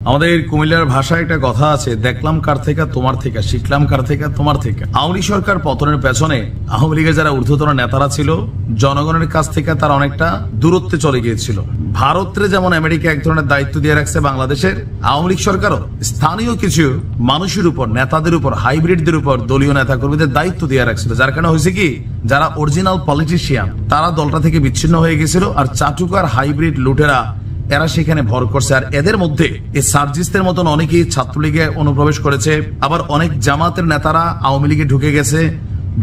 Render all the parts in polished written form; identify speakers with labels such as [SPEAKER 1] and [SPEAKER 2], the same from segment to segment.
[SPEAKER 1] আমাদের কুমিল্লার ভাষায় একটা কথা আছে, দেখলাম কার থেকে তোমার থেকে, শিখলাম কার থেকে তোমার থেকে। আওয়ামী লীগ সরকার পতনের পেছনে আওয়ামী লীগের যারা ঊর্ধ্বতন নেতারা ছিল, জনগণের কাছ থেকে তারা অনেকটা দূরত্বে চলে গিয়েছিল। ভারতের যেমন আমেরিকা এক ধরনের দায়িত্ব দিয়ে রাখছে, বাংলাদেশের আওয়ামী লীগ সরকারও স্থানীয় কিছু মানুষের উপর, নেতাদের উপর, হাইব্রিডদের উপর, দলীয় নেতা কর্মীদের দায়িত্ব দিয়ে রাখছিল। যার কারণে হয়েছে কি, যারা অরিজিনাল পলিটিশিয়ান তারা দলটা থেকে বিচ্ছিন্ন হয়ে গেছিল, আর চাটুকার হাইব্রিড লুটেরা এরা সেখানে ভর করছে। আর এদের মধ্যে এই সার্জিসদের মতন অনেকেই ছাত্রলীগে অনুপ্রবেশ করেছে, আবার অনেক জামাতের নেতারা আওয়ামী লীগে ঢুকে গেছে,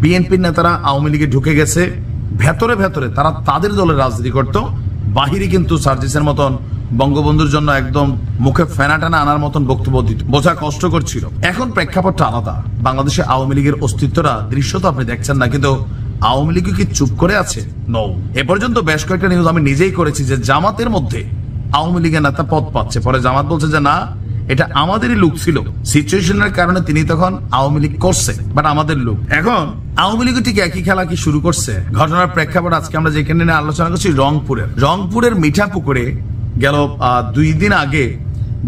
[SPEAKER 1] বিএনপির নেতারা আওয়ামী লীগে ঢুকে গেছে। ভেতরে ভেতরে তারা তাদের দলের রাজনীতি করত, বাহিরে কিন্তু সার্জিসের মতন বঙ্গবন্ধুর জন্য একদম মুখে ফেনা টানা আনার মতন বক্তব্য দিত, বোঝা কষ্টকর ছিল। এখন প্রেক্ষাপটটা আলাদা। বাংলাদেশে আওয়ামী লীগের অস্তিত্বটা, দৃশ্য তো আপনি দেখছেন না, কিন্তু আওয়ামী লীগ কি চুপ করে আছে? নও। এ পর্যন্ত বেশ কয়েকটা নিউজ আমি নিজেই করেছি যে জামাতের মধ্যে আওয়ামী লীগের নেতা পদ পাচ্ছে, পরে জামাত বলছে যে না, এটা আমাদেরই লোক ছিল, সিচুয়েশনের কারণে তিনি তখন আওয়ামী লীগ করছে, বাট আমাদের লোক। এখন আওয়ামী লীগ ঠিক একই খেলা কি শুরু করছে। ঘটনার প্রেক্ষাপট আজকে আমরা যেখানে নিয়ে আলোচনা করছি, রংপুরের মিঠাপুকুরে গেল 2 দিন আগে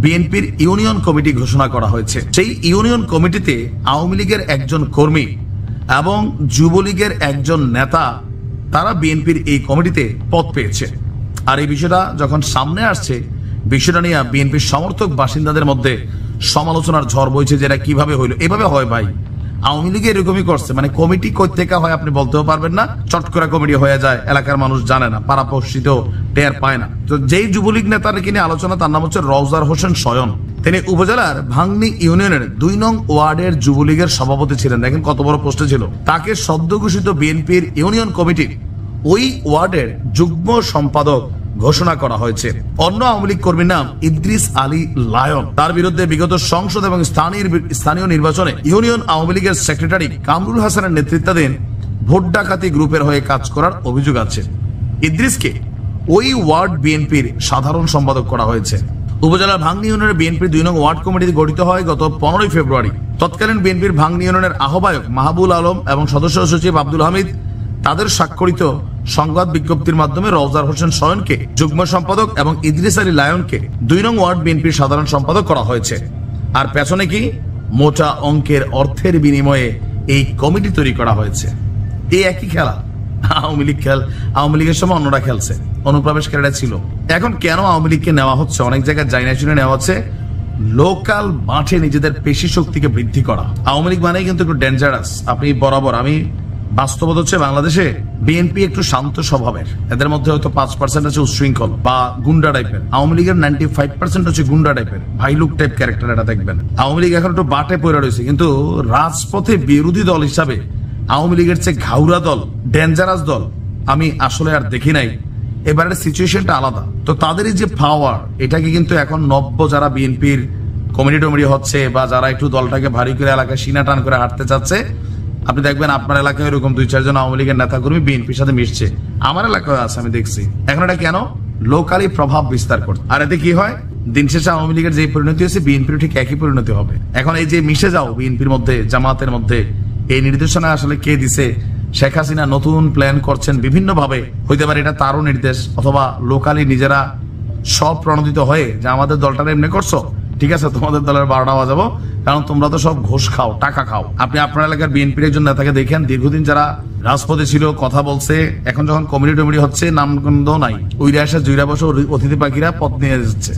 [SPEAKER 1] বিএনপির ইউনিয়ন কমিটি ঘোষণা করা হয়েছে। সেই ইউনিয়ন কমিটিতে আওয়ামী লীগের একজন কর্মী এবং যুবলীগের একজন নেতা, তারা বিএনপির এই কমিটিতে পদ পেয়েছে। আর এই বিষয়টা যখন সামনে আসছে, বিষয়টা নিয়ে বিএনপির সমর্থক বাসিন্দাদের মধ্যে সমালোচনার ঝড় বইছে, যেটা কিভাবে হইলো। এভাবে হয় ভাই, আওয়ামী লীগ এরকমই করছে, মানে কমিটি কই থেকে হয় আপনি বলতেও পারবেন না, চট করে কমিটি হয়ে যায়, এলাকার মানুষ জানে না, পাড়াপড়শিতেও টের পায় না। তো যেই যুবলীগ নেতাকে নিয়ে আলোচনা, তার নাম হচ্ছে রওজার হোসেন সয়ন। তিনি উপজেলার ভাংনি ইউনিয়নের 2 নং ওয়ার্ডের যুবলীগের সভাপতি ছিলেন। দেখেন কত বড় পোস্টে ছিল। তাকে সদ্য ঘোষিত বিএনপির ইউনিয়ন কমিটির ওই ওয়ার্ডের যুগ্ম সম্পাদক ঘোষণা করা হয়েছে। অন্য আওয়ামী লীগ কর্মীর নাম ইদ্রিস আলী লায়ন। তার বিরুদ্ধে বিগত সংসদ এবং স্থানীয় নির্বাচনে ইউনিয়ন আওয়ামী লীগের সেক্রেটারি কামরুল হাসানের নেতৃত্বাধীন ভোট ডাকাতি গ্রুপের হয়ে কাজ করার অভিযোগ আছে। ইদ্রিসকে ওই ওয়ার্ড বিএনপির সাধারণ সম্পাদক করা হয়েছে। উপজেলার ভাংনি ইউনিয়নের বিএনপির 2 নং ওয়ার্ড কমিটি গঠিত হয় গত 15 ফেব্রুয়ারি। তৎকালীন বিএনপির ভাংনি ইউনিয়নের আহ্বায়ক মাহবুল আলম এবং সদস্য সচিব আব্দুল হামিদ তাদের স্বাক্ষরিত সংবাদ বিজ্ঞপ্তির মাধ্যমে রওজার হোসেন সয়নকে যুগ্ম সম্পাদক এবং ইদ্রিস আলী লায়নকে 2 নং ওয়ার্ড বিএনপির সাধারণ সম্পাদক করা হয়েছে। আর পেছনে কি, মোটা অঙ্কের অর্থের বিনিময়ে এই কমিটি তৈরি করা হয়েছে। এই একই খেলা আওয়ামী লীগের সময় অন্যরা খেলছে, অনুপ্রবেশকারীরা ছিল। এখন কেন আওয়ামী লীগকে নেওয়া হচ্ছে, অনেক জায়গায় জাইনা শুনে নেওয়া হচ্ছে, লোকাল মাঠে নিজেদের পেশি শক্তিকে বৃদ্ধি করা। আওয়ামী লীগ মানেই কিন্তু একটু ডেঞ্জারাস। আপনি বরাবর, আমি বাস্তবতা হচ্ছে বাংলাদেশে বিএনপি একটু শান্ত স্বভাবের, এদের মধ্যে হয়তো 5% আছে উচ্ছৃঙ্খল বা গুন্ডা টাইপের। আওয়ামী লীগের 95% হচ্ছে গুন্ডা টাইপের, ভাইলুক টাইপ ক্যারেক্টার। এটা দেখবেন আওয়ামী লীগ এখন একটু বাটে পড়ে রয়েছে, কিন্তু রাজপথে বিরোধী দল হিসাবে আওয়ামী লীগের চেয়ে ঘাউরা দল, ডেঞ্জারাস দল আমি আসলে আর দেখি নাই। এবারের সিচুয়েশনটা আলাদা। তো তাদেরই যে পাওয়ার, এটাকে কিন্তু এখন নব্য যারা বিএনপির কমিটি টমিটি হচ্ছে বা যারা একটু দলটাকে ভারী করে এলাকায় সিনা টান করে হাঁটতে চাচ্ছে, আপনি দেখবেন আপনার এলাকায় এরকম 2-4 জন আওয়ামী লীগের নেতা কর্মী বিএনপির সাথে মিশছে। আমার এলাকায় আছে, আমি দেখছি। এখন এটা কেন? লোকালি প্রভাব বিস্তার করছে। আর এতে কি হয়, দিন শেষে আওয়ামী লীগের যে পরিণতি হয়েছে, বিএনপির ঠিক একই পরিণতি হবে। এখন এই যে মিশে যাও বিএনপির মধ্যে, জামাতের মধ্যে, এই নির্দেশনা আসলে কে দিছে? শেখ হাসিনা নতুন প্ল্যান করছেন বিভিন্ন ভাবে, হইতে পারে এটা তারও নির্দেশ, অথবা লোকালি নিজেরা সব প্রণোদিত হয়ে যে আমাদের দলটা এমনি করছো, ঠিক আছে তোমাদের দলের 12টা বাজাবো, কারণ তোমরা তো সব ঘুষ খাও, টাকা খাও। আপনি আপনার এলাকার বিএনপির একজন নেতাকে দেখেন, দীর্ঘদিন যারা রাজপথে ছিল, কথা বলছে, এখন যখন কমিটি টমিটি হচ্ছে, নামগন্ধ নাই, উইরা এসে জুইরা বসে অতিথি পাখিরা পথ নিয়ে যাচ্ছে।